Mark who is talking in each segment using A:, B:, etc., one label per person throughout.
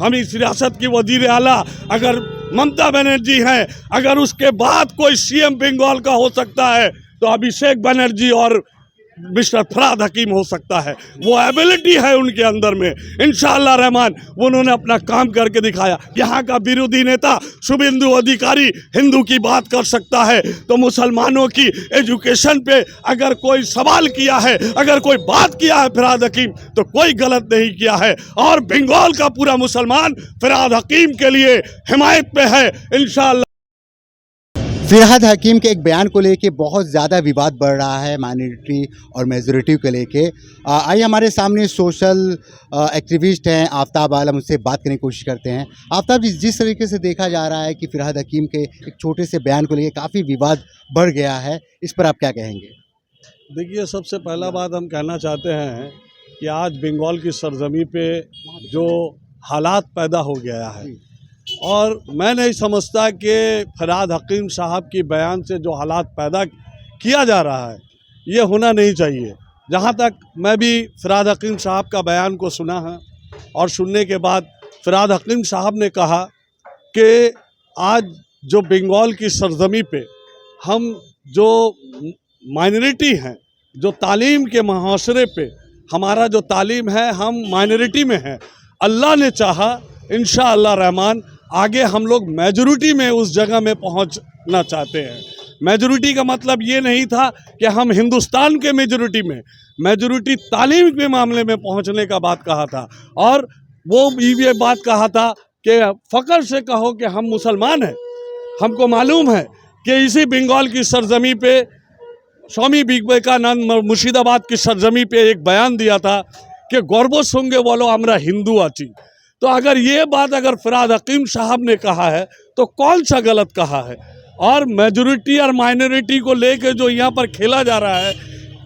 A: हम इस रियासत की वजीर आला अगर ममता बनर्जी हैं, अगर उसके बाद कोई सीएम बंगाल का हो सकता है तो अभिषेक बनर्जी और मिस्टर फरहाद हकीम हो सकता है। वो एबिलिटी है उनके अंदर में, इंशाअल्लाह रहमान उन्होंने अपना काम करके दिखाया। यहाँ का विरोधी नेता शुभेंदु अधिकारी हिंदू की बात कर सकता है तो मुसलमानों की एजुकेशन पे अगर कोई सवाल किया है, अगर कोई बात किया है फरहाद हकीम तो कोई गलत नहीं किया है। और बंगाल का पूरा मुसलमान फरहाद हकीम के लिए हिमायत पे है इंशाअल्लाह।
B: फरहाद हकीम के एक बयान को लेके बहुत ज़्यादा विवाद बढ़ रहा है माइनॉरिटी और मेजॉरिटी को लेके। आइए हमारे सामने सोशल एक्टिविस्ट हैं आफ्ताब आलम, उससे बात करने की कोशिश करते हैं। आफ्ताब जी, जिस तरीके से देखा जा रहा है कि फरहाद हकीम के एक छोटे से बयान को लेके काफ़ी विवाद बढ़ गया है, इस पर आप क्या कहेंगे?
A: देखिए, सबसे पहला बात हम कहना चाहते हैं कि आज बंगाल की सरजमी पे जो हालात पैदा हो गया है, और मैं नहीं समझता कि फरहाद हकीम साहब की बयान से जो हालात पैदा किया जा रहा है ये होना नहीं चाहिए। जहाँ तक मैं भी फरहाद हकीम साहब का बयान को सुना है और सुनने के बाद फरहाद हकीम साहब ने कहा कि आज जो बंगाल की सरजमी पे हम जो माइनॉरिटी हैं, जो तालीम के मुहासरे पे हमारा जो तालीम है हम माइनॉरिटी में हैं, अल्लाह ने चाहा इंशाअल्लाह रहमान आगे हम लोग मेजॉरिटी में उस जगह में पहुंचना चाहते हैं। मेजॉरिटी का मतलब ये नहीं था कि हम हिंदुस्तान के मेजॉरिटी तालीम के मामले में पहुंचने का बात कहा था। और वो ये बात कहा था कि फ़ख्र से कहो कि हम मुसलमान हैं। हमको मालूम है कि इसी बंगाल की सरजमी पे स्वामी विवेकानंद मुर्शिदाबाद की सरजमी पे एक बयान दिया था कि गौरव संगे बोलो हमरा हिंदू आची। तो अगर ये बात अगर फरहाद हकीम साहब ने कहा है तो कौन सा गलत कहा है? और मेजॉरिटी और माइनॉरिटी को लेके जो यहाँ पर खेला जा रहा है,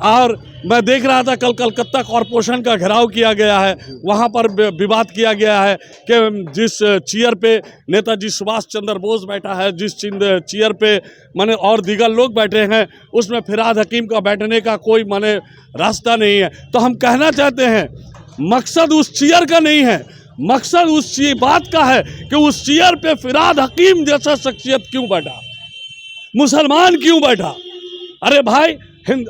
A: और मैं देख रहा था कल कलकत्ता कॉरपोरेशन का घेराव किया गया है, वहाँ पर विवाद किया गया है कि जिस चेयर पे नेताजी सुभाष चंद्र बोस बैठा है, जिस चेयर पे माने और दीगर लोग बैठे हैं, उसमें फरहाद हकीम का बैठने का कोई माने रास्ता नहीं है। तो हम कहना चाहते हैं मकसद उस चेयर का नहीं है, मकसद उस बात का है कि उस चेयर पे फरहाद हकीम जैसा शख्सियत क्यों बैठा, मुसलमान क्यों बैठा? अरे भाई,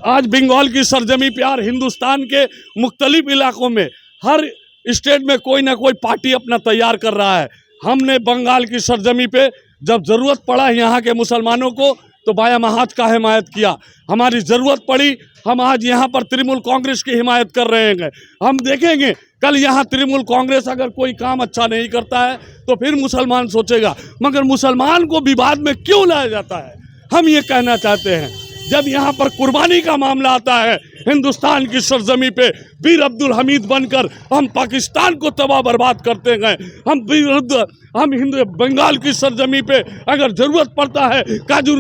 A: आज बंगाल की सरजमी पे और हिंदुस्तान के मुख्तलिफ इलाकों में हर स्टेट में कोई ना कोई पार्टी अपना तैयार कर रहा है। हमने बंगाल की सरजमी पे जब ज़रूरत पड़ा यहाँ के मुसलमानों को तो बाया महाज का हिमायत किया, हमारी ज़रूरत पड़ी हम आज यहाँ पर तृणमूल कांग्रेस की हिमायत कर रहे हैं। हम देखेंगे कल यहाँ तृणमूल कांग्रेस अगर कोई काम अच्छा नहीं करता है तो फिर मुसलमान सोचेगा, मगर मुसलमान को विवाद में क्यों लाया जाता है? हम ये कहना चाहते हैं जब यहाँ पर कुर्बानी का मामला आता है, हिंदुस्तान की सरजमी पे वीर अब्दुल हमीद बनकर हम पाकिस्तान को तबाह बर्बाद करते हैं। हम हिंदू बंगाल की सरजमी पे अगर ज़रूरत पड़ता है काजी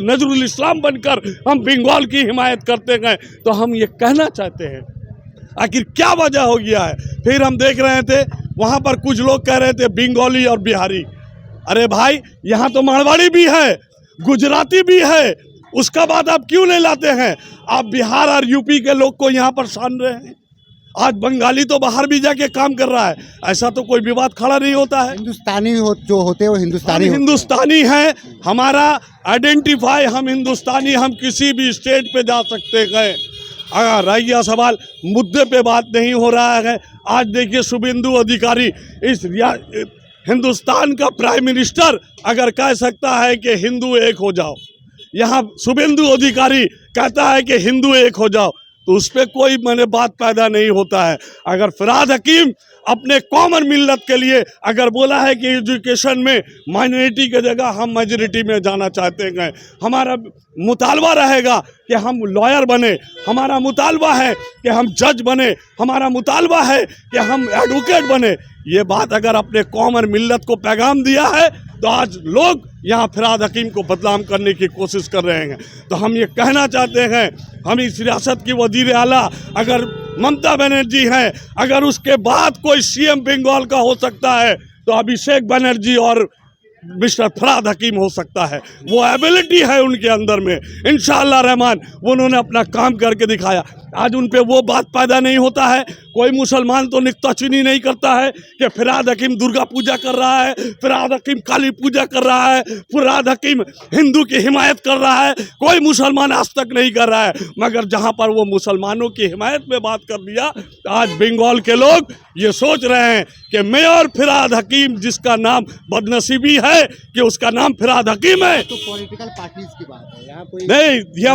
A: नजरुल इस्लाम बनकर हम बंगाल की हिमायत करते हैं। तो हम ये कहना चाहते हैं आखिर क्या वजह हो गया है? फिर हम देख रहे थे वहाँ पर कुछ लोग कह रहे थे बंगाली और बिहारी। अरे भाई, यहाँ तो मारवाड़ी भी है, गुजराती भी है, उसका बात आप क्यों नहीं लाते हैं? आप बिहार और यूपी के लोग को यहाँ पर सान रहे हैं। आज बंगाली तो बाहर भी जाके काम कर रहा है, ऐसा तो कोई विवाद खड़ा नहीं होता है।
B: हिंदुस्तानी जो होते हैं वो
A: हिंदुस्तानी हैं, हमारा आइडेंटिफाई हम हिंदुस्तानी, हम किसी भी स्टेट पे जा सकते हैं। अगर रह गया सवाल, मुद्दे पे बात नहीं हो रहा है। आज देखिए शुभेंदु अधिकारी इस हिंदुस्तान का प्राइम मिनिस्टर अगर कह सकता है कि हिंदू एक हो जाओ, यहाँ शुभेंदु अधिकारी कहता है कि हिंदू एक हो जाओ, तो उस पर कोई मैंने बात पैदा नहीं होता है। अगर फरहाद हकीम अपने कॉमन मिल्लत के लिए अगर बोला है कि एजुकेशन में माइनॉरिटी की जगह हम मेजॉरिटी में जाना चाहते हैं, हमारा मुतालबा रहेगा कि हम लॉयर बने, हमारा मुतालबा है कि हम जज बने, हमारा मुतालबा है कि हम एडवोकेट बने, ये बात अगर अपने कॉमन मिल्लत को पैगाम दिया है तो आज लोग यहाँ फरहाद हकीम को बदनाम करने की कोशिश कर रहे हैं। तो हम ये कहना चाहते हैं, हम इस रियासत की वजीर आला अगर ममता बनर्जी हैं, अगर उसके बाद कोई सीएम बंगाल का हो सकता है तो अभिषेक बनर्जी और मिस्टर फरहाद हकीम हो सकता है। वो एबिलिटी है उनके अंदर में, इंशाअल्लाह रहमान उन्होंने अपना काम करके दिखाया। आज उन पे वो बात पैदा नहीं होता है। कोई मुसलमान तो नुक्ताचीनी नहीं करता है कि फिरहाद हकीम दुर्गा पूजा कर रहा है, फिरहाद हकीम काली पूजा कर रहा है, फिरहाद हकीम हिंदू की हिमायत कर रहा है। कोई मुसलमान आज तक नहीं कर रहा है। मगर जहाँ पर वो मुसलमानों की हिमायत में बात कर दिया, तो आज बंगाल के लोग ये सोच रहे हैं कि मेयर फिरहाद हकीम, जिसका नाम बदनसीबी है कि उसका नाम फिरहाद हकीम है।
B: तो पॉलिटिकल पार्टीज की बात है, यहाँ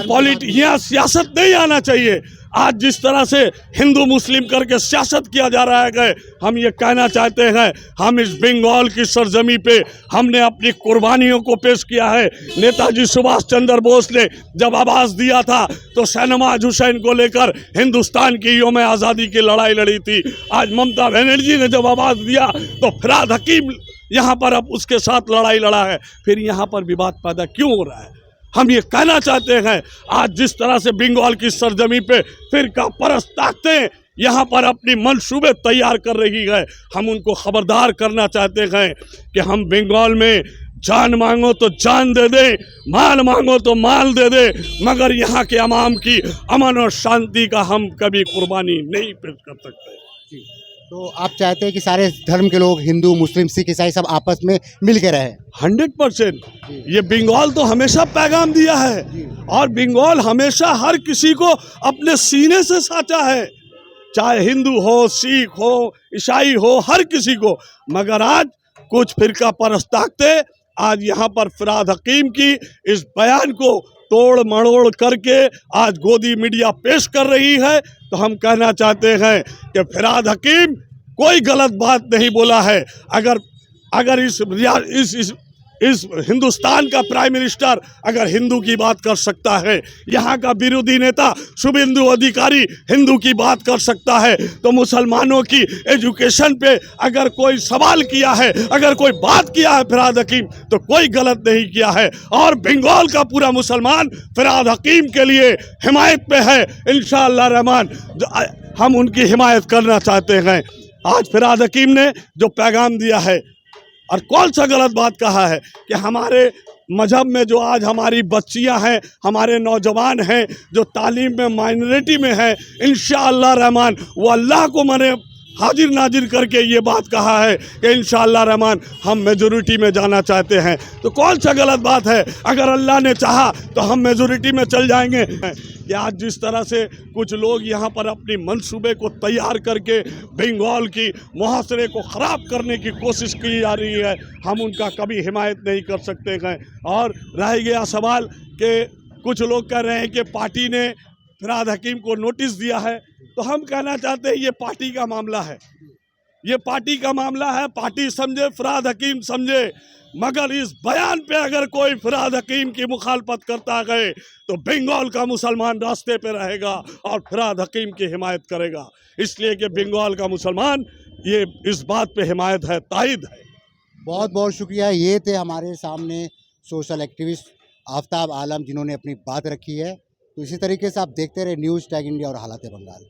B: कोई
A: नहीं, यहाँ सियासत नहीं आना चाहिए। आज जिस तरह से हिंदू मुस्लिम करके सियासत किया जा रहा है, हम ये कहना चाहते हैं, हम इस बंगाल की सरजमी पे हमने अपनी कुर्बानियों को पेश किया है। नेताजी सुभाष चंद्र बोस ने जब आवाज़ दिया था तो शहनवाज हुसैन को लेकर हिंदुस्तान की यौम आज़ादी की लड़ाई लड़ी थी। आज ममता बनर्जी ने जब आवाज़ दिया तो फिरहाद हकीम यहाँ पर अब उसके साथ लड़ाई लड़ा है। फिर यहाँ पर विवाद पैदा क्यों हो रहा है? हम ये कहना चाहते हैं, आज जिस तरह से बंगाल की सरजमी पे फिरका परस्त ताकतें यहाँ पर अपनी मंसूबे तैयार कर रही है, हम उनको खबरदार करना चाहते हैं कि हम बंगाल में जान मांगो तो जान दे दे, माल मांगो तो माल दे दे, मगर यहाँ के अवाम की अमन और शांति का हम कभी कुर्बानी नहीं पेश कर सकते।
B: तो आप चाहते हैं कि सारे धर्म के लोग, हिंदू मुस्लिम सिख ईसाई, सब आपस में मिल के रहे?
A: 100%। ये बंगाल तो हमेशा पैगाम दिया है और बंगाल हमेशा हर किसी को अपने सीने से साचा है, चाहे हिंदू हो, सिख हो, ईसाई हो, हर किसी को। मगर आज कुछ फिरका परस्त ताकतें आज यहाँ पर फिरहाद हकीम की इस बयान को तोड़ मड़ोड़ करके आज गोदी मीडिया पेश कर रही है। तो हम कहना चाहते हैं कि फिरहाद हकीम कोई गलत बात नहीं बोला है। अगर इस हिंदुस्तान का प्राइम मिनिस्टर अगर हिंदू की बात कर सकता है, यहाँ का विरोधी नेता शुभेंदु अधिकारी हिंदू की बात कर सकता है, तो मुसलमानों की एजुकेशन पे अगर कोई सवाल किया है, अगर कोई बात किया है फिरहाद हकीम, तो कोई गलत नहीं किया है। और बंगाल का पूरा मुसलमान फिरहाद हकीम के लिए हिमायत पे है। इंशाअल्लाह रहमान हम उनकी हिमायत करना चाहते हैं। आज फिरहाद हकीम ने जो पैगाम दिया है और कौन सा गलत बात कहा है कि हमारे मजहब में जो आज हमारी बच्चियां हैं, हमारे नौजवान हैं जो तालीम में माइनॉरिटी में हैं, इंशाअल्लाह रहमान वो अल्लाह को मने हाजिर नाजिर करके ये बात कहा है कि इंशाअल्लाह रहमान हम मेजॉरिटी में जाना चाहते हैं। तो कौन सा गलत बात है? अगर अल्लाह ने चाहा तो हम मेजॉरिटी में चल जाएंगे। कि आज जिस तरह से कुछ लोग यहाँ पर अपनी मंसूबे को तैयार करके बंगाल की मुहासरे को ख़राब करने की कोशिश की जा रही है, हम उनका कभी हिमायत नहीं कर सकते हैं। और रह गया सवाल कि कुछ लोग कह रहे हैं कि पार्टी ने फिरहाद हकीम को नोटिस दिया है, तो हम कहना चाहते हैं ये पार्टी का मामला है, ये पार्टी का मामला है। पार्टी समझे, फिरहाद हकीम समझे, मगर इस बयान पे अगर कोई फिरहाद हकीम की मुखालफत करता गए तो बंगाल का मुसलमान रास्ते पे रहेगा और फिरहाद हकीम की हिमायत करेगा। इसलिए कि बंगाल का मुसलमान ये इस बात पे हिमायत है, तायद है।
B: बहुत बहुत शुक्रिया। ये थे हमारे सामने सोशल एक्टिविस्ट आफ्ताब आलम, जिन्होंने अपनी बात रखी है। तो इसी तरीके से आप देखते रहे न्यूज़ टैग इंडिया और हालात बंगाल।